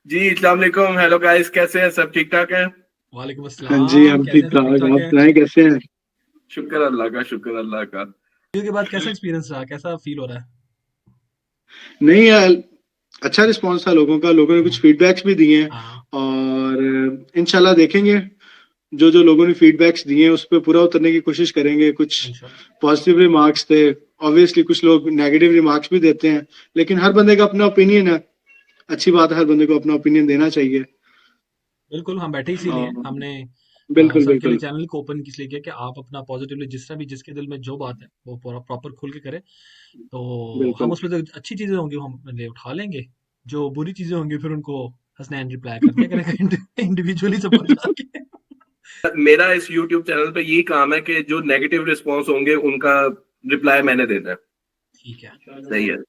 जी, अस्सलाम वालेकुम। Hello guys, कैसे हैं? सब ठीक ठाक है? वालेकुम हाँ जी, अस्सलाम। हम कैसे ठीक हैं? सब ठीक ठाक। ठाक आप है? सुनाएं कैसे हैं? शुक्र अल्लाह का, शुक्र अल्लाह का। वीडियो के बाद कैसा एक्सपीरियंस रहा? कैसा फील हो रहा है? नहीं यार, अच्छा रिस्पांस था लोगों का। लोगों ने कुछ हाँ। फीडबैक्स भी दिए हैं हाँ। और इंशाल्लाह देखेंगे। जो जो लोगों ने फीडबैक्स दिए हैं उस पर पूरा उतरने की कोशिश करेंगे। कुछ इंशाल्लाह। पॉजिटिव रिमार्क्स थे। ऑब्वियसली कुछ लोग नेगेटिव रिमार्क्स भी देते हैं, लेकिन हर बंदे का अपना ओपिनियन है। अच्छी बात है, हर बंदे को अपना ओपिनियन देना चाहिए। बिल्कुल, हम बैठे इसीलिए और हमने बिल्कुल सबके लिए बिल्कुल। चैनल को ओपन इसलिए किया कि आप अपना पॉजिटिवली जिसके दिल में जो बात है वो पूरा प्रॉपर खुल के करें। तो हम बिल्कुल उसमें जो अच्छी चीजें होंगी वो हम ले उठा लेंगे। जो बुरी चीजें होंगी फिर उनको हंसनैन रिप्लाई कर दिया करेगा इंडिविजुअली सबको जाके। मेरा इस YouTube चैनल पे यही काम है कि जो नेगेटिव रिस्पांस होंगे उनका रिप्लाई मैंने देना है। ठीक है। सही है।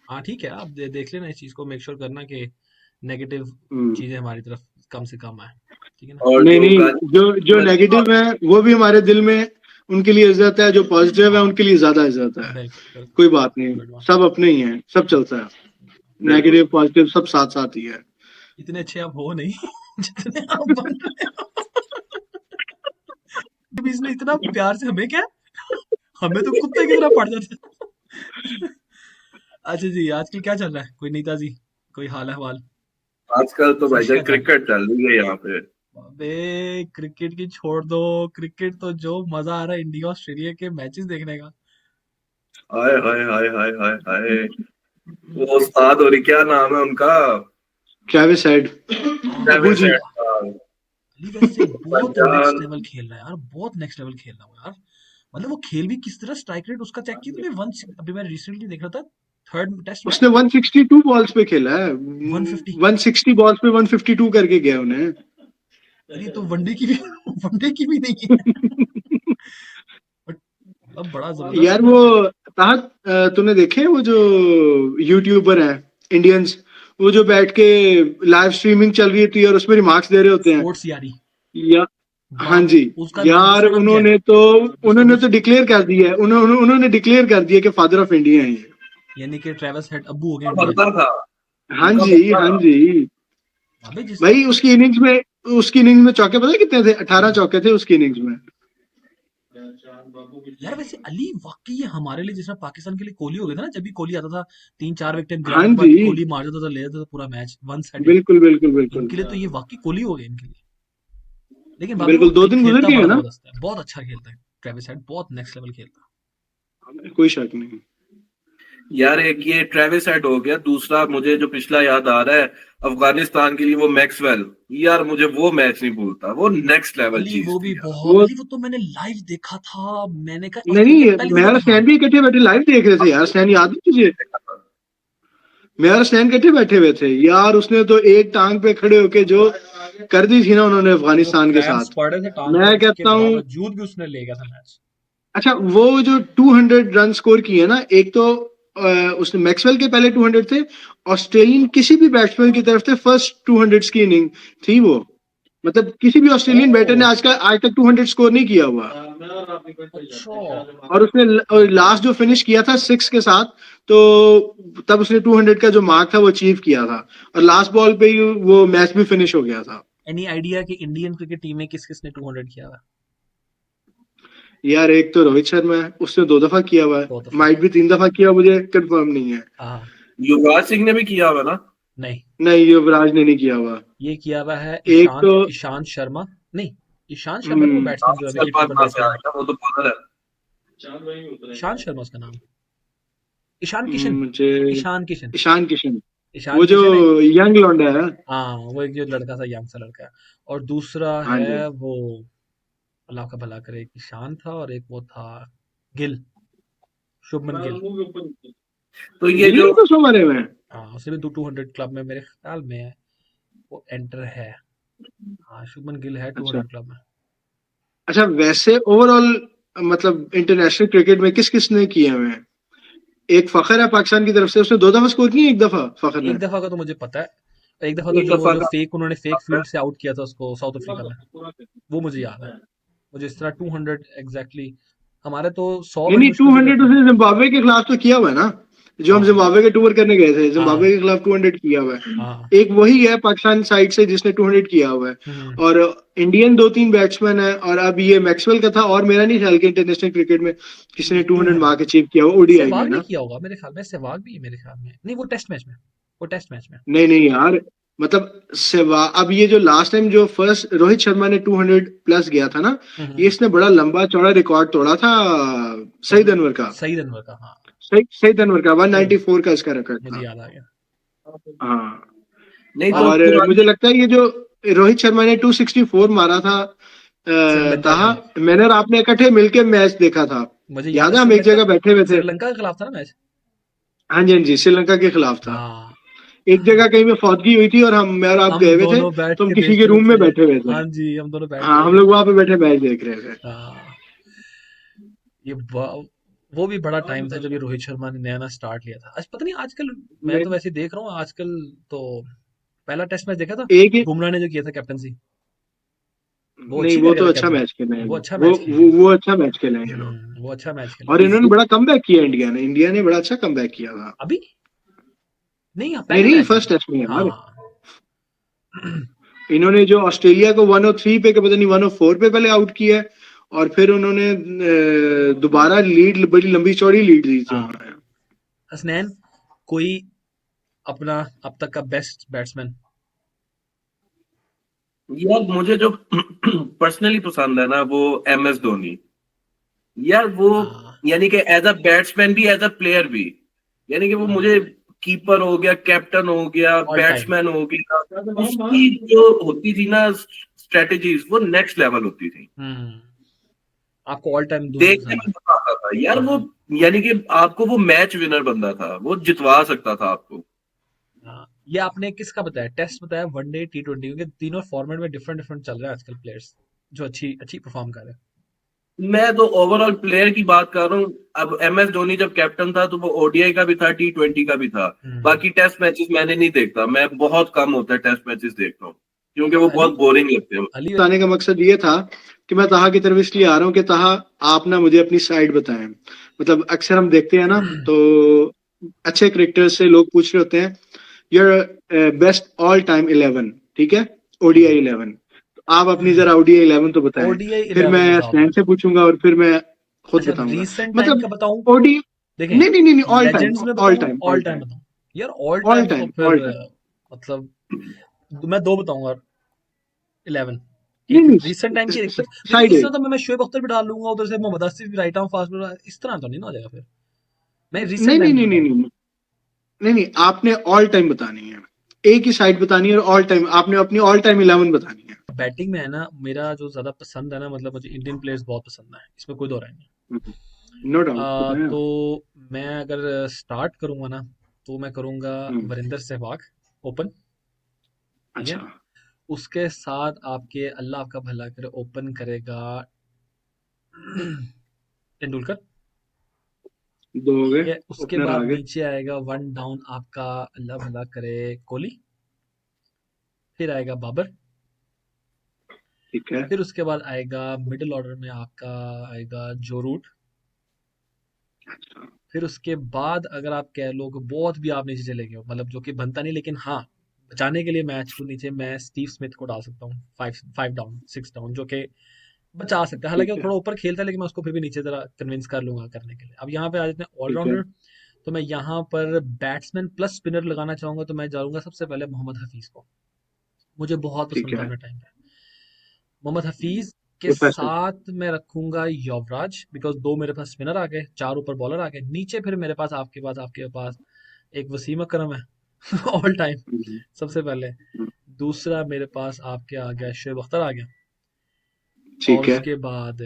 हाँ ठीक है, आप देख लेना इस चीज को, मेक श्योर करना कि नेगेटिव हम्म। चीजें हमारी तरफ कम से कम आए। ठीक है ना? और नहीं जो नहीं, गाली जो जो गलत नेगेटिव है वो भी हमारे दिल में, उनके लिए इज्जत है। जो पॉजिटिव है हाँ। उनके लिए ज्यादा इज्जत है। बिल्कुल बिल्कुल। कोई बात नहीं, गुड वन। सब अपने ही हैं, सब चलता है। बिल्कुल। नेगेटिव पॉजिटिव सब साथ साथ ही है। इतने अच्छे आप हो नहीं जितने आप बन रहे हो। अभी इसने इतना प्यार से हमें क्या, हमें तो कुत्ते की तरह पड़ जाते हैं। अच्छा जी, आजकल क्या चल रहा है? कोई नई ताजी, कोई हाल अहवाल, आजकल तो फ्रेश भाईजान क्या चल रहा है? क्रिकेट चल रही है यहाँ पे। अबे क्रिकेट की छोड़ दो। क्रिकेट तो जो मजा आ रहा है इंडिया ऑस्ट्रेलिया के मैचेस देखने का। हाय हाय हाय हाय हाय हाय। वो उस्ताद और क्या नाम है उनका? ट्रेविस हेड, अबू ट्रेविस जी। हेड। अली वैसे बहुत नेक्स्ट भाईजान लेवल खेल रहा है यार, बहुत नेक्स्ट लेवल खेल रहा है वो यार। मतलब वो खेल भी किस तरह, स्ट्राइक रेट उसका चेक किया तूने? वन, अभी मैं रिसेंटली देख रहा था, थर्ड टेस्ट में उसने 162 बॉल्स पे खेला है। 150। 160 बॉल्स पे 152 करके गया उन्हें। यार ये तो वनडे की भी वनडे की भी नहीं है। बट मतलब बड़ा जबरदस्त यार है। वो कहा, तूने देखे वो जो यूट्यूबर हैं इंडियंस, वो जो बैठ के लाइव स्ट्रीमिंग चल रही होती है और उसमें रिमार्क्स दे रहे होते हैं। स्पोर्ट्स यारी। या हाँ बाप, जी। उसका नाम, यार दूसरा नाम क्या है? उन्होंने तो डिक्लेयर कर दिया है, उन्होंने डिक्लेयर कर दिया कि फादर ऑफ इंडिया है ये। यानी कि ट्रेविस हेड अब्बू हो गए इंडिया के। बनता था। हाँ उनका जी, बनता हाँ था। जी। अबे जिस, भाई उसकी इनिंग्स में चौके पता है कितने थे? 18 कितने? चौके थे उसकी इनिंग्स में। यार वैसे अली वाकई ये हमारे लिए जिस तरह पाकिस्तान के लिए कोहली हो गया था ना, जब भी कोहली आता था 3-4 विकेट गिराने हाँ के जी, बाद कोहली मार जाता था, ले जाता था पूरा मैच, वन साइडेड। बिल्कुल बिल्कुल बिल्कुल। इनके लिए तो ये वाकई कोहली हो गए इनके लिए। लेकिन बाकी वो बिल्कुल 2 दिन गुजर खेलता गए बड़ा हैं ना। जबरदस्त है, बहुत अच्छा खेलता है। ट्रेविस हेड बहुत नेक्स्ट लेवल खेलता है। कोई शक नहीं। यार एक ये ट्रेविस हेड हो गया, दूसरा मुझे जो पिछला याद आ रहा है अफगानिस्तान के लिए वो मैक्सवेल। यार मुझे वो मैच नहीं भूलता, वो नेक्स्ट लेवल अली चीज वो भी थी यार। बहुत, वो अली वो तो मैंने लाइव देखा था। मैंने कहा ऑस्ट्रेलिया नहीं, पहले मैं देखा और था, हाँ। स्टैन भी इकट्ठे बैठे लाइव देख रहे थे यार। स्टैन याद है तुझे? मैं और स्टैन इकट्ठे बैठे हुए थे यार। उसने तो एक टांग पे खड़े होके जो कर दी थी ना उन्होंने जो अफगानिस्तान के क्रैम्प्स साथ। पड़ रहे थे टांग पे, मैं उसके कहता हूँ, बावजूद भी उसने ले गया था मैच। अच्छा वो जो 200 रन स्कोर किए ना, एक तो उसने मैक्सवेल के पहले 200 थे। ऑस्ट्रेलियन किसी भी बैट्समैन की तरफ से फर्स्ट 200 की इनिंग थी वो। मतलब किसी भी ऑस्ट्रेलियन बैटर ने ओह। आज तक 200 स्कोर नहीं किया हुआ। अच्छा। और उसने लास्ट जो फिनिश किया था 6 के साथ, तो तब उसने 200 का जो मार्क था वो अचीव किया था। और लास्ट बॉल पे ही वो मैच भी फिनिश हो गया था। एनी आइडिया कि इंडियन क्रिकेट टीम में किस किसने 200 किया था? यार एक तो रोहित शर्मा है, उसने 2 दफा किया हुआ है। दो दफा माइट भी 3 दफा किया, मुझे कंफर्म नहीं है। हाँ। युवराज सिंह ने भी किया हुआ ना? नहीं, नहीं, युवराज ने नहीं किया हुआ। ये किया हुआ है एक ईशांत तो ईशांत शर्मा। नहीं, ईशांत शर्मा ना वो हम्म, बैट्समैन जो है, विकेट सलमान कीपर कहाँ से बैट्समैन है। आएगा, वो तो बॉलर है। ईशांत शर्मा उसका नाम। ईशान किशन। मुझे ईशान किशन। ईशान किशन, ईशान वो जो किशन एक। यंग लौंडा है। हाँ, वो एक जो लड़का सा, यंग सा लड़का है। और दूसरा हाँ जी। है वो, अल्लाह का भला करे, एक ईशान था और एक वो था गिल, शुभमन गिल। तो ये गिल जो नहीं तो सो मरे में। हाँ, उसे भी 200 क्लब में मेरे ख्याल में वो एंटर है। हाँ, शुभमन गिल है अच्छा 200 क्लब में। अच्छा, वैसे ओवरऑल मतलब इंटरनेशनल क्रिकेट में किस किस ने किए हुए हैं? एक फखर है पाकिस्तान की तरफ से, उसने 2 दफा स्कोर किए, 1 दफा फखर ने। एक दफा का तो मुझे पता है। एक दफा तो एक जो वो दफा जो का फेक, उन्होंने फेक है। फील्ड से आउट किया था उसको साउथ अफ्रीका में, वो मुझे याद है। मुझे इस तरह 200 एग्जैक्टली। हमारे तो 100 नहीं बड़ी नहीं, मुश्किल से 200 करते हैं। उसने जिम्बाब्वे के खिलाफ तो किया हुआ है ना। जो हम हाँ जिम्बाब्वे के टूर करने गए थे, जिम्बाब्वे हाँ के खिलाफ 200 किया हुआ है। हाँ। एक वही है पाकिस्तान साइड से जिसने 200 किया हुआ है, हम्म। और इंडियन 2-3 बैट्समैन है, और अब ये मैक्सवेल का था, और मेरा नहीं ख्याल कि इंटरनेशनल क्रिकेट में किसी ने 200 200 मार्क अचीव किया हो ओडीआई में सहवाग ने ना। किया होगा मेरे ख्याल में, सहवाग भी है मेरे ख्याल में, नहीं वो टेस्ट मैच में, वो टेस्ट मैच में। नहीं नहीं यार, मतलब सिवा अब ये जो लास्ट टाइम जो फर्स्ट रोहित शर्मा ने 200 प्लस गया था ना, ये हम्म। इसने बड़ा लंबा चौड़ा रिकॉर्ड तोड़ा था सईद अनवर का। सईद अनवर का, हाँ। सईद अनवर का सही, 194 का इसका रिकॉर्ड मुझे था। याद आ गया। हाँ, नहीं तो और मुझे पुरानी लगता है ये जो रोहित शर्मा ने 264 मारा था, श्रीलंका के ताहा, खिलाफ, मैंने और आपने इकट्ठे मिलके मैच देखा था। मुझे याद याद है है हम एक श्रीलंका, जगह बैठे हुए थे। श्रीलंका के खिलाफ था ना मैच। हाँ जी हाँ जी, श्रीलंका के खिलाफ था। हाँ। एक जगह कहीं में फौतगी हुई थी, और मैं और आप हम गए हुए थे, दोनों बैठ तो हम के किसी देख के रहे रूम में थे। बैठे हुए थे। हाँ जी, हम दोनों बैठ के हाँ, देख हम रहे लोग थे। वहां पे बैठे मैच देख रहे थे। हाँ। ये वो भी बड़ा टाइम था जब ये रोहित शर्मा ने नया नया स्टार्ट लिया था। आज पता नहीं आजकल, मैं तो नहीं, वैसे देख रहा हूँ आजकल तो। पहला टेस्ट मैच देखा था एक ही, बुमराह ने जो किया था कैप्टनसी, वो नहीं अच्छी वो कर तो रहा अच्छा कैप्टन। मैच खेले हैं। वो अच्छा वो मैच खेले वो हैं। वो अच्छा मैच खेले हैं ये लोग। वो अच्छा मैच खेले और हैं। इन्होंने बड़ा कमबैक किया, इंडिया ने बड़ा अच्छा कमबैक किया था। अभी नहीं, हाँ, नहीं पहले नहीं, मैच में। फर्स्ट टेस्ट में यार, हाँ। इन्होंने जो ऑस्ट्रेलिया को 103 पे के पता नहीं 104 पे पहले आउट किया है, और फिर उन्होंने दोबारा लीड, बड़ी लंबी चौड़ी लीड दी थी हाँ। उन्होंने। हसनैन, कोई अपना अब तक का बेस्ट बैट्समैन? यार मुझे जो पर्सनली पसंद है ना वो MS धोनी। यार वो, हाँ यानी कि एज अ बैट्समैन भी एज अ प्लेयर भी, यानी कि वो मुझे, हाँ। कीपर हो गया, कैप्टन हो गया, ऑल टाइम। बैट्समैन हो गया, उसकी जो होती थी ना स्ट्रेटेजीज, वो नेक्स्ट लेवल होती थी। हम्म। आपको ऑल टाइम धोनी देखने पसंद है? में मजा आता था यार वो, हाँ यानी कि आपको वो मैच विनर बंदा था, वो जितवा सकता था आपको। हाँ। ये आपने किसका बताया, टेस्ट बताया, वनडे, T20, क्योंकि तीनों फॉर्मेट में डिफरेंट डिफरेंट चल रहा है आजकल प्लेयर्स जो अच्छी अच्छी परफॉर्म कर रहे हैं। मैं तो ओवरऑल प्लेयर की बात कर रहा हूँ। अब MS धोनी जब कैप्टन था तो वो ODI का भी था, T20 का भी था। हम्म। बाकी टेस्ट मैचेस मैंने नहीं देखता, मैं बहुत कम होता है टेस्ट मैचेस देखता हूँ, क्योंकि वो अली, बहुत बोरिंग लगते हैं। अली। बताने का मकसद ये था कि मैं ताहा की तरफ इसलिए आ रहा हूँ कि ताहा, आप ना मुझे अपनी साइड बताएं। मतलब अक्सर हम देखते हैं ना, तो अच्छे क्रिकेटर से लोग पूछ रहे होते हैं योर बेस्ट ऑल टाइम 11, ठीक है, ओडीआई 11। तो आप अपनी जरा ओडीआई 11 तो बताएं, ओडीआई फिर 11 मैं बताओ हसनैन तुम। से पूछूंगा, और फिर मैं खुद अच्छा, बताऊंगा। रीसेंट टाइम मतलब का बताऊं? ओडी, देखें, नहीं नहीं नहीं नहीं, ऑल टाइम, लेजेंड्स में ऑल बताऊं, time, all all time time, बताऊं? यार ऑल ऑल टाइम तो टाइम, फिर ऑल टाइम। मतलब मैं दो बताऊंगा। 11, नहीं एक रीसेंट टाइम की, नहीं, एक फिर देखो साइड इस है। तरह तो मैं शोएब अख्तर भी डाल लूंगा, उधर से मोहम्मद आसिफ भी, राइट आर्म फास्ट बॉलर, इस तरह तो नहीं ना हो जाएगा फिर। मैं नहीं रीसेंट नहीं टाइम की नहीं नहीं बताऊंगा। नहीं नहीं नहीं, आपने ऑल टाइम बतानी है। एक ही साइड बतानी है, और ऑल टाइम आपने अपनी ऑल टाइम 11 बतानी है। बैटिंग में है ना, मेरा जो ज्यादा पसंद है ना, मतलब मुझे इंडियन प्लेयर्स बहुत पसंद है, इसमें कोई दो राय नहीं। नो डाउट, बताएं आप। तो मैं अगर स्टार्ट करूंगा ना, तो मैं करूंगा हम्म, वरिंदर सहवाग, ओपन। ठीक है। अच्छा, उसके साथ आपके, अल्लाह आपका भला करे, ओपन करेगा तेंदुलकर। दो हो ठीक गए, है। उसके ओपनर आ बाद गए। नीचे आएगा वन डाउन आपका, अल्लाह भला करे, कोहली। फिर आएगा बाबर। ठीक है, फिर उसके बाद आएगा मिडिल ऑर्डर में आपका, आएगा जो रूट। अच्छा, फिर उसके बाद अगर आप कह लो कि बहुत भी आप नीचे चले गए हो, मतलब जो कि बनता नहीं, लेकिन हाँ, बचाने के लिए मैच को नीचे मैं स्टीव स्मिथ को डाल सकता हूँ, 5 डाउन, 6 डाउन, जो कि बचा सकता है। हालांकि ठीक वो है, थोड़ा ऊपर खेलता है, लेकिन मैं उसको फिर भी नीचे जरा कन्विंस कर लूंगा करने के लिए। अब यहाँ पे आ जाते हैं ठीक है, ऑलराउंडर। तो मैं यहाँ पर बैट्समैन प्लस स्पिनर लगाना चाहूंगा, तो मैं जाऊंगा सबसे पहले मोहम्मद हफीज को। मुझे बहुत ठीक पसंद था है। अपने टाइम पे मोहम्मद हफीज। के प्रोफेशनल। साथ मैं रखूंगा युवराज, बिकॉज दो मेरे पास स्पिनर आ गए, चार ऊपर बॉलर आ गए, नीचे फिर मेरे पास, आपके पास एक वसीम अकरम है ऑल टाइम, सबसे पहले। दूसरा मेरे पास आपके आ गया, शोएब अख्तर आ गया। और ठीक है, उसके बाद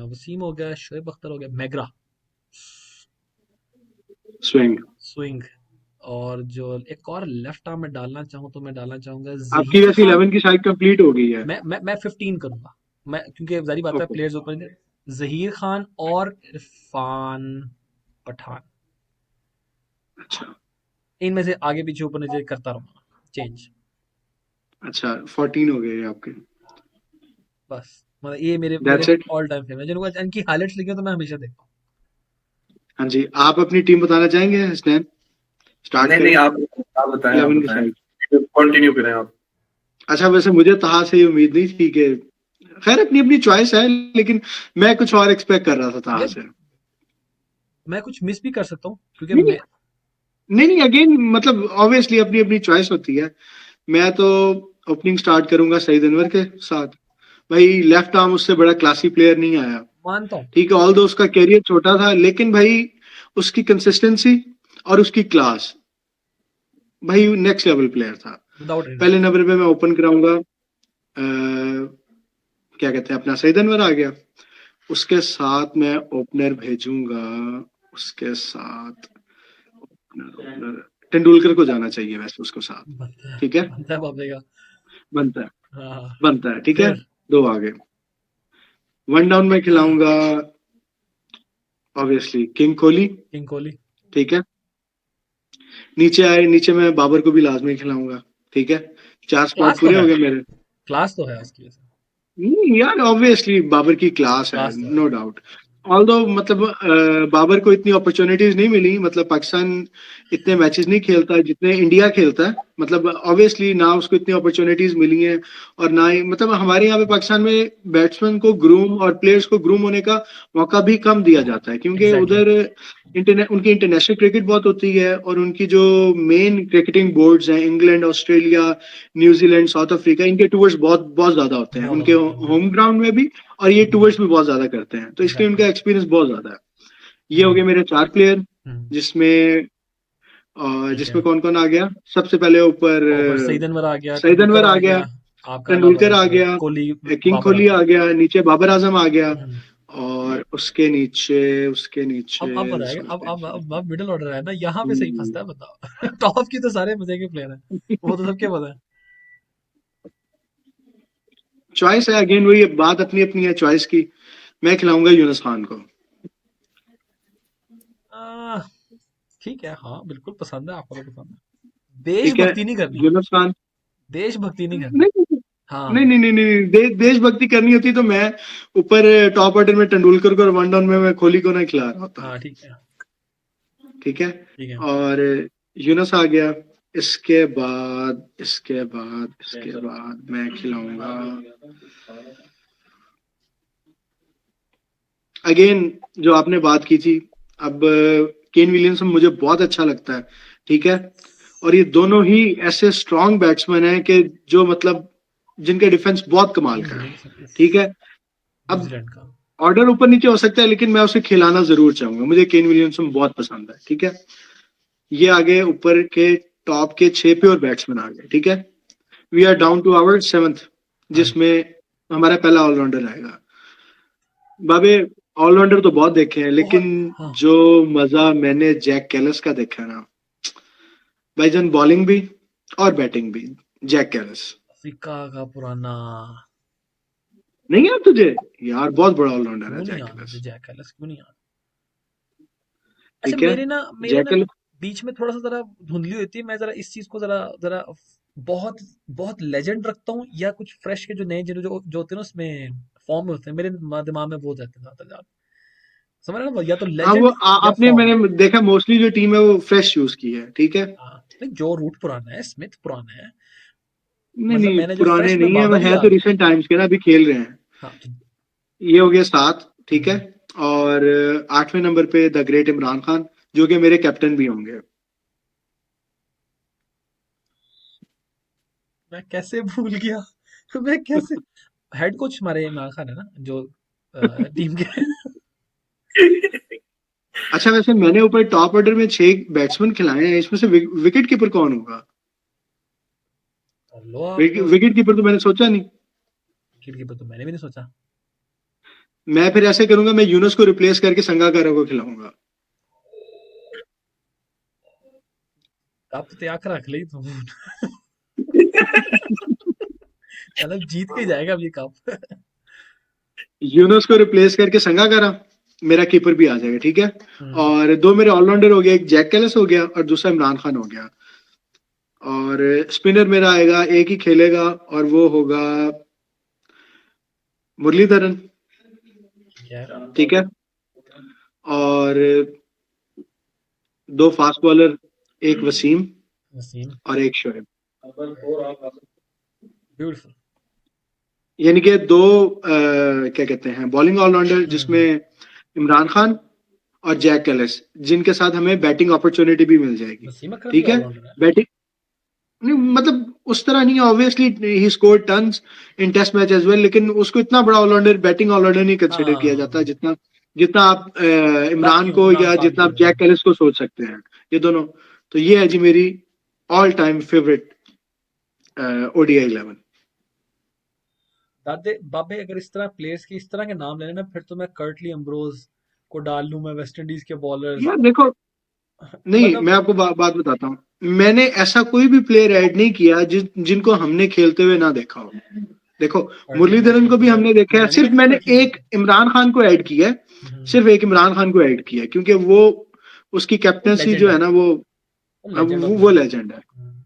वसीम हो गया, शोएब अख्तर हो गया, मैगरा, स्विंग। स्विंग। और जो एक और लेफ्ट आर्म में डालना चाहूँ, तो मैं डालना चाहूंगा आपकी जहीर वैसे खान। 11 की साइड कंप्लीट हो गई है। मैं 15 करूंगा। मैं, क्योंकि जारी बात है ओके, प्लेयर्स ऊपर, जहीर खान और इरफान पठान, अच्छा, इनमें से आगे पीछे ऊपर नीचे करता रहूंगा चेंज। अच्छा, 14 हो गए आपके। बस, मतलब ये मेरे मेरे that's it. All time favourite, जिनको इनकी हाइलाइट्स लिखी हो तो मैं हमेशा देखता हूँ। हाँ जी, आप अपनी टीम बताना चाहेंगे स्टैन? स्टार्ट नहीं नहीं, करें आप बताएं, आप 11 के बताएं, साइड। कंटिन्यू करें आप। अच्छा, वैसे मुझे तहा से ये उम्मीद नहीं थी कि, खैर अपनी अपनी चॉइस है, लेकिन मैं कुछ और एक्सपेक्ट कर रहा था तहा यार से। मैं कुछ मिस भी कर सकता हूँ क्योंकि नहीं नहीं, मैं नहीं नहीं, अगेन मतलब ऑब्वियसली अपनी अपनी चॉइस होती है। मैं तो ओपनिंग स्टार्ट करूंगा सईद अनवर के साथ। भाई लेफ्ट आर्म उससे बड़ा क्लासी प्लेयर नहीं आया। मानता हूँ ठीक है, ऑल दो उसका कैरियर छोटा था, लेकिन भाई उसकी कंसिस्टेंसी और उसकी क्लास, भाई नेक्स्ट लेवल प्लेयर था। विदाउट एनी पहले डाउट। नंबर पे मैं ओपन कराऊंगा, क्या कहते हैं, अपना सईद अनवर आ गया। उसके साथ मैं ओपनर भेजूंगा, उसके साथ ओपनर तेंदुलकर को जाना चाहिए वैसे उसको साथ। ठीक है, बनता है बाबे का। बनता है, हाँ। बनता है, ठीक है। फिर दो आगे, वन डाउन में खिलाऊंगा obviously king Kohli. King Kohli. ठीक है, नीचे आए, नीचे मैं बाबर को भी लाजमी खिलाऊंगा। ठीक है, चार स्पॉट क्लास तो पूरे हो है, गए मेरे। क्लास तो है उसकी वजह से। नहीं यार, ऑब्वियसली बाबर की क्लास है, क्लास तो है। No doubt. ऑल्दो मतलब बाबर को इतनी अपॉर्चुनिटीज नहीं मिली, मतलब पाकिस्तान इतने मैचेस नहीं खेलता जितने इंडिया खेलता है। मतलब ऑब्वियसली ना उसको इतनी अपॉर्चुनिटीज मिली हैं, और ना ही मतलब हमारे यहाँ पे पाकिस्तान में बैट्समैन को ग्रूम और प्लेयर्स को ग्रूम होने का मौका भी कम दिया जाता है, क्योंकि एग्जैक्टली। उधर उनकी इंटरनेशनल क्रिकेट बहुत होती है, और उनकी जो मेन क्रिकेटिंग बोर्ड्स हैं, England, Australia, New Zealand, south Africa, इनके टूर्स बहुत बहुत ज्यादा होते हैं बहुत उनके ज्यादा होता है। होम ग्राउंड में भी, और ये टूर्स भी बहुत ज्यादा करते हैं, तो इसलिए एग्जैक्टली। उनका एक्सपीरियंस बहुत ज्यादा है। ये हो गए मेरे चार प्लेयर, हम्म। जिसमें ठीक है। जिसमें कौन कौन आ गया? सबसे पहले ऊपर ऊपर सईद अनवर आ गया, सईद तेंदुलकर अनवर आ आ गया, गया, आपका तेंदुलकर आ गया, कोहली, किंग बाबर आ कोहली गया। आ गया, नीचे बाबर आजम आ गया, हम्म। और उसके नीचे अब बताएगा, अब मिडिल ऑर्डर है ना, यहाँ पे सही फंसता है बताओ। टॉप की तो सारे मजे के प्लेयर हैं, वो तो सबके पता है। चॉइस है, अगेन वही बात अपनी अपनी है चॉइस की। मैं खिलाऊंगा यूनुस खान को। आ, ठीक है, हाँ बिल्कुल पसंद है, आपको तो पसंद है। ठीक है, देशभक्ति नहीं करनी, यूनुस खान। देशभक्ति नहीं करनी। नहीं हाँ। नहीं नहीं नहीं नहीं नहीं, देशभक्ति करनी होती तो मैं ऊपर टॉप ऑर्डर में तेंदुलकर को और वन डाउन में मैं कोहली को नहीं खिला रहा होता। हाँ ठीक है। ठीक है, ठीक है। और यूनुस आ गया। इसके बाद मैं खिलाऊंगा अगेन, जो आपने बात की थी। अब केन विलियमसन मुझे बहुत अच्छा लगता है। ठीक है, और ये दोनों ही ऐसे स्ट्रॉन्ग बैट्समैन हैं कि जो मतलब जिनका डिफेंस बहुत कमाल केन का है। विलियमसन इस ठीक है, अब न्यूजीलैंड का। ऑर्डर ऊपर नीचे हो सकता है, लेकिन मैं उसे खिलाना जरूर चाहूंगा, मुझे केन विलियमसन बहुत पसंद है। ठीक है, ये आगे ऊपर के टॉप के 6 प्योर बैट्समैन आ गए। ठीक है, we are down to our seventh, हाँ जी। जिसमें हमारा पहला ऑलराउंडर आएगा। बाबे, ऑलराउंडर तो बहुत देखे हैं, लेकिन बहुत। हाँ। जो मजा मैंने जैक कैलिस का देखा ना, भाईजान, बॉलिंग भी और बैटिंग भी, जैक कैलिस। अफ्रीका का पुराना। नहीं यार तुझे, यार बहुत बड़ा ऑलराउंडर है क्यों नहीं जैक याद मुझे, कैलिस। जैक एलिस क्यों नहीं याद? अच्छा, ठीक है, मेरे जैक ना कैलिस। बीच में थोड़ा सा जरा धुंधली होती है, मैं जरा इस चीज को जरा जरा बहुत बहुत लेजेंड रखता हूँ, या कुछ फ्रेश के जो नए जो होते हैं ना उसमें फॉर्म में होते हैं, मेरे दिमाग में वो जाते हैं ज्यादा ज्यादा। समझ रहे हो ना, या तो हाँ, वो लेजेंड या आपने, फॉर्म। मैंने देखा मोस्टली जो टीम है वो फ्रेश यूज की है। ठीक है, हाँ। नहीं, जो रूट पुराना है, स्मिथ पुराना है। नहीं मतलब नहीं, मैंने जो पुराने फ्रेश में नहीं है, वो बाबर ही है आ तो गया। रिसेंट टाइम्स के ना, अभी खेल रहे हैं। हाँ तो। ये हो गया 7। ठीक है, हम्म, और 8वें नंबर पे द ग्रेट इमरान खान, जो कि मेरे कैप्टन भी होंगे। मैं कैसे भूल गया। मैं कैसे, हेड कोच हमारे इमरान खान है ना, जो टीम के। अच्छा, वैसे मैंने ऊपर टॉप ऑर्डर में 6 बैट्समैन खिलाए हैं, इसमें से विकेट कीपर कौन होगा? लो आप। विकेट कीपर तो मैंने सोचा नहीं। विकेट कीपर तो मैंने भी नहीं सोचा। मैं फिर ऐसे करूंगा, मैं यूनुस को रिप्लेस करके संगाकारा को खिलाऊंगा। आप तो त्याग रख ली तुम। मतलब जीत के ही जाएगा अब ये कप। यूनुस को रिप्लेस करके संगाकारा, मेरा कीपर भी आ जाएगा। ठीक है, हम्म। और दो मेरे ऑलराउंडर हो गए, एक जैक कैलिस हो गया और दूसरा इमरान खान हो गया। और स्पिनर मेरा आएगा, एक ही खेलेगा, और वो होगा मुरलीधरन। ठीक है। ठीक है, और 2 फास्ट बॉलर, एक वसीम वसीम, और एक शोएब। ब्यूटीफुल। यानी कि 2 क्या कहते हैं बॉलिंग ऑलराउंडर, जिसमें इमरान खान और जैक एलिस, जिनके साथ हमें बैटिंग अपॉर्चुनिटी भी मिल जाएगी। वसीम अकरम भी ठीक है, ऑलराउंडर है। बैटिंग नहीं, मतलब उस तरह नहीं, obviously he scored tons in test match as well, लेकिन उसको इतना बड़ा ऑलराउंडर, बैटिंग ऑलराउंडर नहीं कंसिडर किया जाता, हाँ, जितना जितना आप बाकी इमरान हूँ को इमरान या खान जितना को। आप जैक एलिस को सोच सकते हैं, ये दोनों। तो ये है जी मेरी ऑल टाइम फेवरेट ओडीआई 11। दादे बाबे, अगर इस तरह प्लेयर्स के इस तरह के नाम लेने ना, फिर तो मैं कर्टली अम्ब्रोज को डाल लूं, मैं वेस्ट इंडीज के बॉलर्स। यार देखो, नहीं, मैं मतलब आपको बात बताता हूँ। मैंने ऐसा कोई भी प्लेयर ऐड नहीं किया जिनको हमने खेलते हुए ना देखा हो। देखो, कर्टली मुरलीधरन को भी हमने देखा है, मैंने सिर्फ देखा मैंने कर्टली को। एक इमरान खान को ऐड किया है, हम्म, सिर्फ एक इमरान खान को ऐड किया है, क्योंकि वो उसकी वो कैप्टनसी लेजेंड जो है, है ना, वो वो लेजेंड ऑफ वो लेजेंड। लेजेंड है।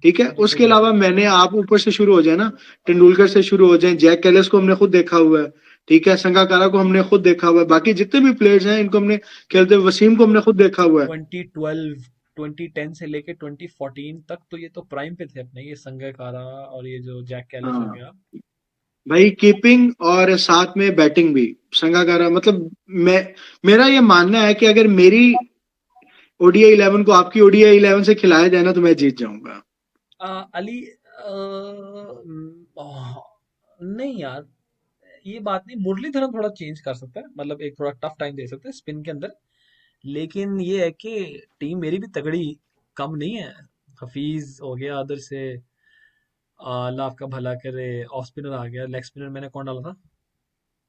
ठीक है, वो उसके सही बात है। अलावा मैंने, आप ऊपर से शुरू हो जाए ना, तेंदुलकर से शुरू हो जाए, जैक कैलिस को हमने खुद देखा हुआ है। ठीक है, संगाकारा को हमने खुद देखा हुआ है, बाकी जितने भी प्लेयर्स हैं इनको हमने खेलते हुए, वसीम को हमने खुद देखा हुआ है। 2012 2010 से लेके 2014 तक तो ये तो प्राइम पे थे अपने, ये संगकारा और ये जो जैक कैलिस हो हाँ गया। भाई, कीपिंग और साथ में बैटिंग भी संगाकारा, मतलब मैं, मेरा ये मानना है कि अगर मेरी ओडीआई 11 को आपकी ओडीआई 11 से खिलाया जाए ना, तो मैं जीत जाऊंगा। अली नहीं यार, ये बात नहीं, मुरलीधरन थोड़ा चेंज कर सकता है, मतलब एक थोड़ा टफ टाइम दे सकते हैं स्पिन के अंदर। लेकिन ये है कि टीम मेरी भी तगड़ी कम नहीं है। हफीज हो गया उधर से, अल्लाह आपका भला करे, ऑफ स्पिनर आ गया, लेग स्पिनर मैंने कौन डाला था?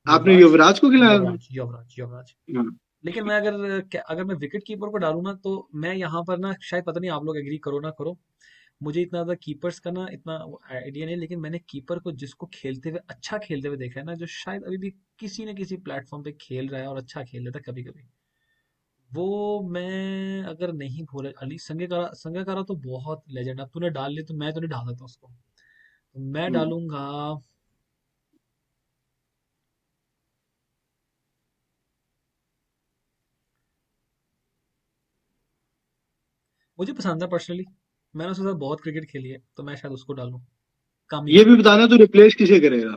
आपने युवराज। युवराज को खिलाया था? युवराज। हाँ। लेकिन मैं अगर मैं विकेट कीपर को डालूं ना, तो मैं यहाँ पर ना, शायद पता नहीं आप लोग एग्री करो ना करो, मुझे इतना ज्यादा कीपर्स का ना इतना आइडिया नहीं, लेकिन मैंने कीपर को जिसको खेलते हुए अच्छा खेलते हुए देखा है ना, जो शायद अभी भी किसी न किसी प्लेटफॉर्म पे खेल रहा है और अच्छा खेल रहा था कभी कभी, वो, मैं अगर नहीं भूल, अली संगकारा तो बहुत लेजेंड। अब तूने डाल लिया तो मैं तो नहीं डाल सकता उसको, तो मैं हम्म। डालूंगा। मुझे पसंद है पर्सनली, मैंने उसके साथ बहुत क्रिकेट खेली है, तो मैं शायद उसको डालूं, कामी ये को। भी बताना, तो रिप्लेस किसे करेगा?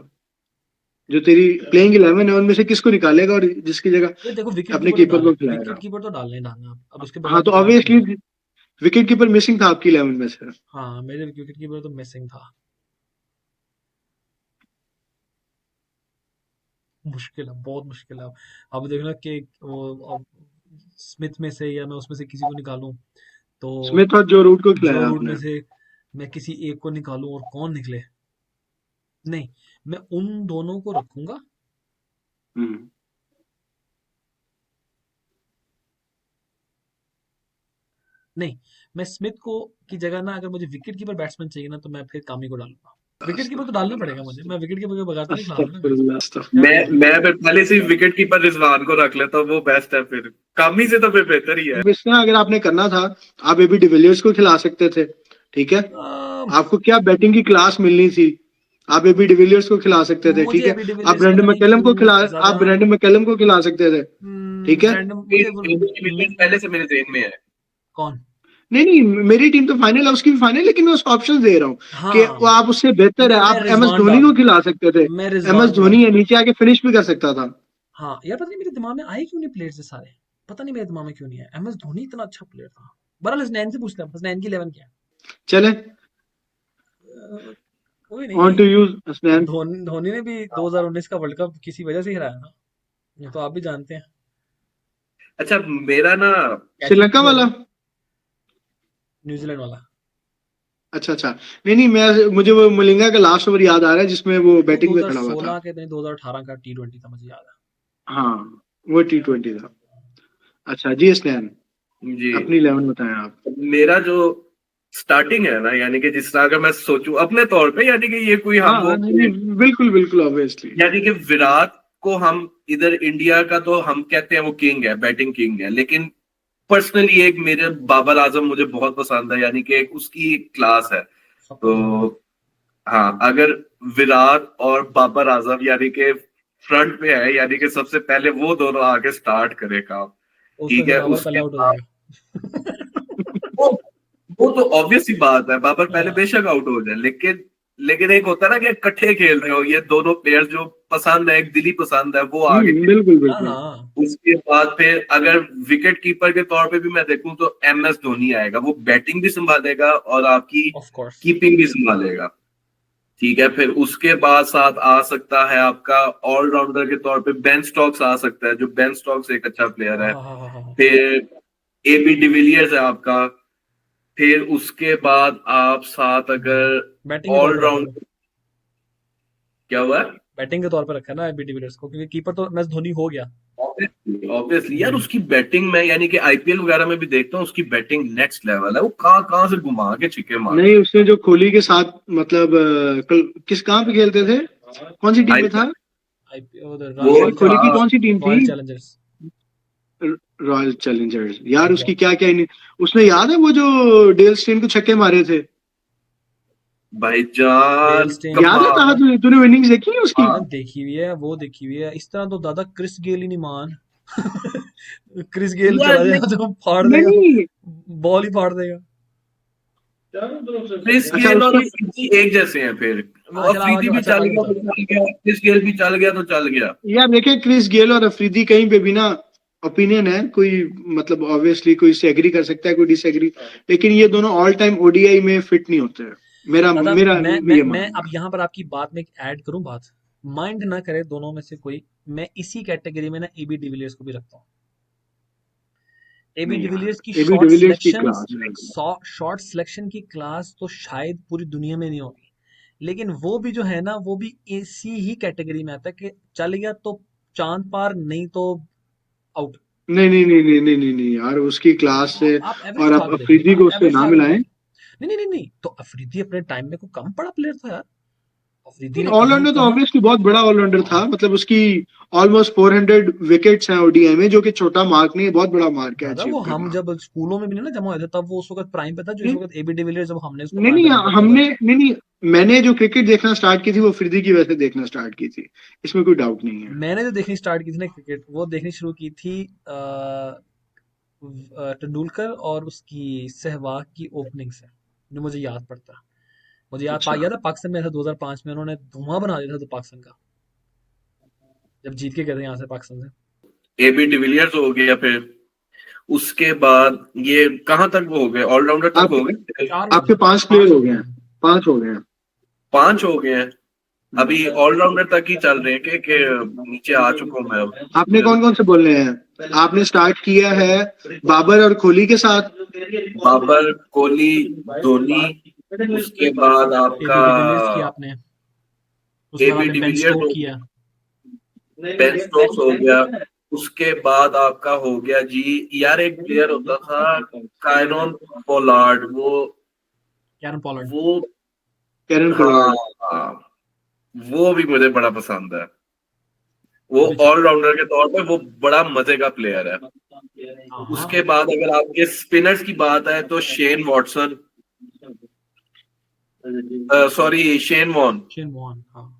जो तेरी प्लेइंग 11 है उनमें से किसको निकालेगा और जिसकी ये देखो, जगह अपने कीपर को खिलाएगा? विकेट कीपर तो डालना ही डालना, अब उसके हाँ, बगैर तो तो काम नहीं ऑब्वियसली होगा। विकेट कीपर मिसिंग था आपकी 11 में से। हाँ, मेरे विकेट कीपर तो मिसिंग था। मुश्किल है, बहुत मुश्किल है। अब देखना कि वो, अब स्मिथ में से या मैं उसमें से किसी को निकालूं, तो स्मिथ और जो रूट को जो खिलाया रूट में आपने। से मैं किसी एक को निकालूं और कौन निकले। नहीं, मैं उन दोनों को रखूंगा। हम्म। नहीं, मैं स्मिथ को की जगह ना, अगर मुझे विकेट कीपर बैट्समैन चाहिए ना, तो मैं फिर कामी को डालूंगा। विकेट कीपर तो डालना पड़ेगा मुझे, मैं विकेट कीपर के बगैर तो नहीं खिला रहा ना मैच। अस्तगफुरुल्लाह, क्या मैं बोलते हो? मैं फिर पहले से विकेट कीपर रिजवान को रख लेता हूँ, वो बेस्ट है फिर। कामी से तो फिर बेहतर ही है। अब इसमें अगर आपने करना था, आप एबी डिविलियर्स को खिला सकते थे। ठीक है, आपको क्या बैटिंग की क्लास मिलनी थी, आप एबी डिविलियर्स को खिला सकते थे। मुझे ठीक है, अभी आप डिविलियर्स पता ब्रेंडन नहीं मैकलम को खिला, क्यों ज्यादा। आप ब्रेंडन मैकलम को खिला सकते थे। ठीक है, ब्रैंडम मुझे वो पहले से मेरे जेन में है। कौन? नहीं नहीं, मेरी टीम तो फाइनल है, उसकी भी फाइनल, लेकिन मैं उसको ऑप्शन दे रहा हूँ कि वो, हाँ, आप उससे बेहतर है, मैं आप एम एस रिजवान धोनी डाल को खिला सकते थे। मैं एम एस रिजवान को डाल धोनी है, नीचे आके फिनिश भी कर सकता था। हाँ यार, पता नहीं मेरे दिमाग में आए क्यों नहीं प्लेयर्स ये सारे, पता नहीं मेरे दिमाग में क्यों नहीं है, एम एस धोनी इतना अच्छा प्लेयर था। बहरहाल हसनैन से पूछते हैं, हसनैन की 11 क्या है? चले, कोई ऑन नहीं। To use Hasnain. धोनी ने भी 2019 का वर्ल्ड कप किसी वजह से ही हराया ना, ये तो आप भी जानते हैं। अच्छा, मेरा ना, कैचिंग श्रीलंका की वाला? वजह, न्यूजीलैंड वाला। अच्छा अच्छा, नहीं नहीं, मैं, मुझे वो मलिंगा का लास्ट ओवर याद आ रहा है जिसमें वो वो बैटिंग पे खड़ा हुआ था। 2016 के नहीं, 2018 का T20 था, मुझे याद हाँ, वो T20 था। अच्छा जी, स्नैन, जी, अपनी 11 बताएं आप। मेरा जो स्टार्टिंग है ना, यानी कि जिस तरह अगर मैं सोचूं अपने तौर पे, यानी कि ये कोई हाँ हम वो, हाँ, नहीं नहीं, बिल्कुल बिल्कुल, ऑब्वियसली। यानी कि विराट को हम इधर इंडिया का तो हम कहते हैं वो किंग है, बैटिंग किंग है, लेकिन पर्सनली एक मेरे बाबर आजम मुझे बहुत पसंद है, यानी कि एक उसकी एक क्लास है। सबको तो पसंद है। हाँ, अगर विराट और बाबर आजम यानी कि फ्रंट पे है, यानी कि सबसे पहले वो दोनों आगे स्टार्ट करे काम। तो उसमें ठीक है, बिलावल पहले उसके आउट हो बाद जाएगा। वो तो ऑब्वियस ही बात है, बाबर पहले हाँ बेशक आउट हो जाए, लेकिन लेकिन एक होता है ना कि इकट्ठे खेल रहे हो, ये दोनों प्लेयर्स जो पसंद है, एक दिली पसंद है, वो आगे खेल। बिल्कुल हाँ बिल्कुल। हाँ उसके बाद फिर अगर विकेट कीपर के तौर पे भी मैं देखूं तो MS धोनी आएगा, वो बैटिंग भी संभालेगा और आपकी ऑफ कोर्स। कीपिंग भी संभालेगा। ठीक है, फिर उसके बाद साथ आ सकता है आपका ऑलराउंडर के तौर पे बेन स्टॉक्स आ सकता है, जो बेन स्टॉक्स एक अच्छा प्लेयर हाँ है। हाँ हाँ हाँ हाँ। फिर AB डिविलियर्स है आपका। फिर उसके बाद आप साथ अगर बैटिंग के तौर पे रखा है वो। ऑलराउंड, क्या हुआ है? बैटिंग के तौर पे रखा है ना एबी डिविलियर्स को, क्योंकि कीपर तो MS धोनी हो गया। ऑब्वियसली ऑब्वियसली यार, हम्म। उसकी बैटिंग में यानी कि IPL वगैरह में भी देखता हूँ, उसकी बैटिंग नेक्स्ट लेवल है। वो कहाँ कहाँ से घुमा के छिक्के नहीं, मारता उसने जो कोहली के साथ मतलब किस कहाँ पे खेलते थे, कौन सी है। टीम में था? आईपीएल उधर वो यार था कोहली की कौन सी टीम थी? Royal Challengers. Royal Challengers. यार पंजाब। उसकी क्या क्या उसने, याद है वो जो डेल स्टेन को छक्के मारे थे? डेल भाईजान स्टेन को याद है? छक्का कहा मारा। तूने विनिंग्स देखी है उसकी? हाँ मैंने देखी हुई है, वो देखी हुई है। इस तरह तो दादा क्रिस गेल ही नहीं मान। क्रिस गेल यार, चला जाएगा तो फाड़ नहीं देगा, नहीं। बॉल ही फाड़ देगा। क्रिस अच्छा गेल और उसकी, अफरीदी एक जैसे हैं फिर। वो हाँ चला अफरीदी आगे, भी अच्छा चल आगे गया बता। तो चल गया, क्रिस गेल भी चल गया तो चल गया। यार देखे क्रिस गेल और अफरीदी कहीं पे भी ना, ओपिनियन है कोई, मतलब ऑब्वियसली कोई से एग्री कर सकता है, कोई डिसएग्री, लेकिन ये दोनों ऑल टाइम ओडीआई में फिट नहीं होते हैं। मेरा दादा मेरा मैं ये मैं मानना अब यहाँ पर आपकी बात में ऐड करूं बात, माइंड ना करे दोनों में से कोई। मैं इसी कैटेगरी में ना एबी डिविलियर्स को भी रखता हूँ। है। एबी नहीं डिविलियर्स की यार, एबी डिविलियर्स की क्लास है। शॉर्ट सिलेक्शन की क्लास तो शायद पूरी दुनिया में नहीं होगी, लेकिन वो भी जो है ना, वो भी इसी ही कैटेगरी में आता है कि चल गया तो चांद पार, नहीं तो आउट। नहीं नहीं नहीं नहीं नहीं नहीं नहीं यार, उसकी क्लास से। आप एवरेज और उठा आप के देखो अफरीदी ना, को उससे एवरेज ना उठा के मिलाएं। देखो। नहीं नहीं नहीं नहीं, तो अफरीदी अपने टाइम में कोई कम पड़ा प्लेयर था यार? अफरीदी ने कहाँ ऑलराउंडर तो कहाँ। ऑब्वियसली बहुत बड़ा ऑलराउंडर था, हाँ मतलब उसकी ऑलमोस्ट 400 विकेट्स हैं ओडीआई में, जो कि छोटा मार्क नहीं है, बहुत बड़ा मार्क है दादा, अचीव वो हम करना। जब स्कूलों में भी नहीं ना जमा हुए थे, तब वो उस वक्त प्राइम पे था, जो इस नहीं वक्त एबी डिविलियर्स जब हमने उसको नहीं प्राइम पे नहीं, देखा था तब है। हमने नहीं नहीं, मैंने जो क्रिकेट देखना स्टार्ट की थी वो अफरीदी की वजह से देखना स्टार्ट की थी, इसमें कोई डाउट नहीं है। मैंने जो देखनी स्टार्ट की थी ना क्रिकेट, वो देखनी शुरू की थी तेंदुलकर और उसकी सहवाग की ओपनिंग से, जो मुझे याद पड़ता है। मुझे अच्छा। याद है पाकिस्तान में ऐसा 2005 में उन्होंने धुआं बना दिया था तो पाकिस्तान का, जब जीत के गए थे यहाँ से पाकिस्तान से। AB डिविलियर्स हो गया, फिर उसके बाद ये कहाँ तक वो हो गए, ऑलराउंडर तक आप हो गए। चार हो आपके गए, 5 प्लेयर पांच हो हो गए गए हैं, हैं। 5 हो गए हैं। 5 हो गए हैं। हम्म। अभी ऑलराउंडर तक ही चल रहे हैं कि नीचे आ चुका हूँ मैं अब। आपने मुझे कौन कौन से बोलने हैं? आपने स्टार्ट किया है बाबर और कोहली के साथ। बाबर, कोहली, धोनी, उसके बाद आपका एबी डिविलियर्स किया आपने, उसके बाद AB आपने बेन डिविलियर्स स्टोक हो, किया। बेन स्टोक्स हो गया। उसके बाद आपका हो गया जी, यार एक प्लेयर होता था कायरन पोलार्ड, कैरन पॉलर्ड। वो कैरन हाँ पोलार्ड। हाँ, वो भी मुझे बड़ा पसंद है। वो वो भी अच्छा। ऑलराउंडर के तौर पे वो बड़ा मजे का प्लेयर है। हाँ उसके हाँ। बाद अगर आपके स्पिनर्स की बात है तो Shane Watson, sorry Shane Warne, Shane Warne, हाँ।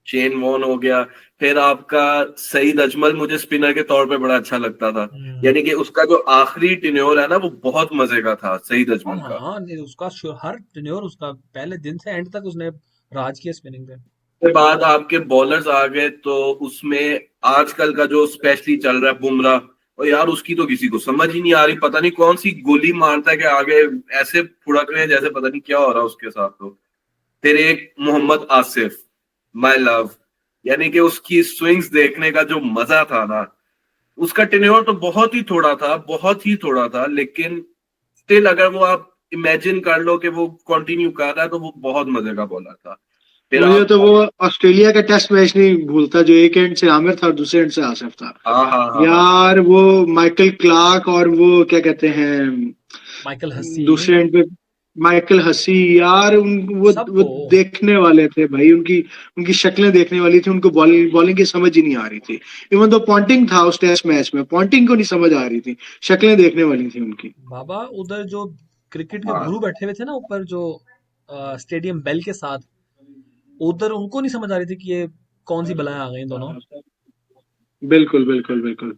शेन वॉन हो गया। फिर आपका सईद अजमल मुझे स्पिनर के तौर पे बड़ा अच्छा लगता था। हम्म। यानी कि उसका जो आखिरी टेन्योर है ना, वो बहुत मजे का था सईद हाँ अजमल हाँ का। हाँ, नहीं, उसका हर टेन्योर, उसका पहले दिन से एंड तक उसने राज किया स्पिनिंग पे। उसके बाद आपके बॉलर्स आ गए तो उसमें आजकल का जो स्पेशली चल रहा है बुमराह, और यार उसकी तो किसी को समझ ही नहीं आ रही, पता नहीं कौन सी गोली मारता है कि आगे ऐसे फुड़क रहे हैं जैसे पता नहीं क्या हो रहा है उसके साथ। तो फिर एक मोहम्मद आसिफ, माय लव, यानी कि उसकी स्विंग्स देखने का जो मजा था ना, उसका टेन्योर तो बहुत ही थोड़ा था, बहुत ही थोड़ा था, लेकिन स्टिल अगर वो आप इमेजिन कर लो कि वो कंटिन्यू कर रहा है तो वो बहुत मजे का बॉलर था। फिर मुझे आप तो वो ऑस्ट्रेलिया का टेस्ट मैच नहीं भूलता, जो एक एंड से आमिर था और दूसरे एंड से आसिफ था। हाँ हाँ हाँ हाँ, यार वो माइकल क्लार्क और वो क्या कहते हैं माइकल हसी, दूसरे एंड पे, माइकल हसी। यार वो सबको। देखने वाले थे भाई, उनकी उनकी शक्लें देखने वाली थी, उनको बॉलिंग बॉलिंग की समझ ही नहीं आ रही थी। इवन तो पॉन्टिंग था उस टेस्ट मैच में, पॉन्टिंग को नहीं समझ आ रही थी, शक्लें देखने वाली थी उनकी। बाबा उधर जो क्रिकेट के हाँ। गुरु बैठे हुए थे ना ऊपर, जो स्टेडियम बेल के साथ, उधर उनको नहीं समझ आ रही थी कि ये कौन सी बलाएं आ गई इन दोनों। बिल्कुल बिल्कुल बिल्कुल।